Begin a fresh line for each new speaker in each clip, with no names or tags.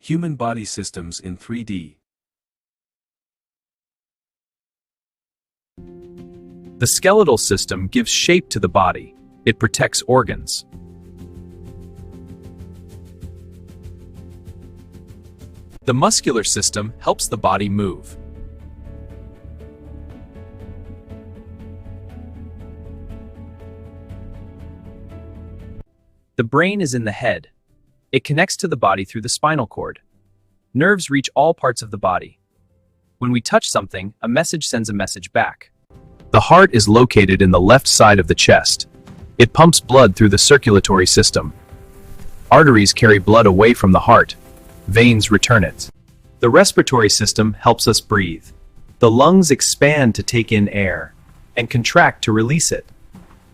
Human body systems in 3D.
The skeletal system gives shape to the body. It protects organs. The muscular system helps the body move. The brain is in the head. It connects to the body through the spinal cord. Nerves reach all parts of the body. When we touch something, a message sends a message back. The heart is located in the left side of the chest. It pumps blood through the circulatory system. Arteries carry blood away from the heart. Veins return it. The respiratory system helps us breathe. The lungs expand to take in air and contract to release it.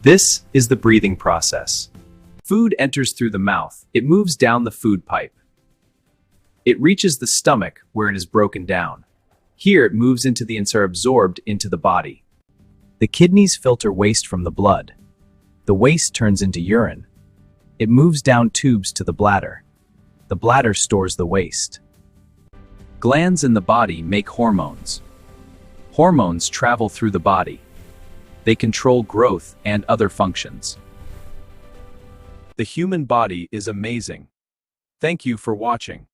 This is the breathing process. Food enters through the mouth. It moves down the food pipe. It reaches the stomach where it is broken down. Here it moves into the and are absorbed into the body. The kidneys filter waste from the blood. The waste turns into urine. It moves down tubes to the bladder. The bladder stores the waste. Glands in the body make hormones. Hormones travel through the body. They control growth and other functions.
The human body is amazing. Thank you for watching.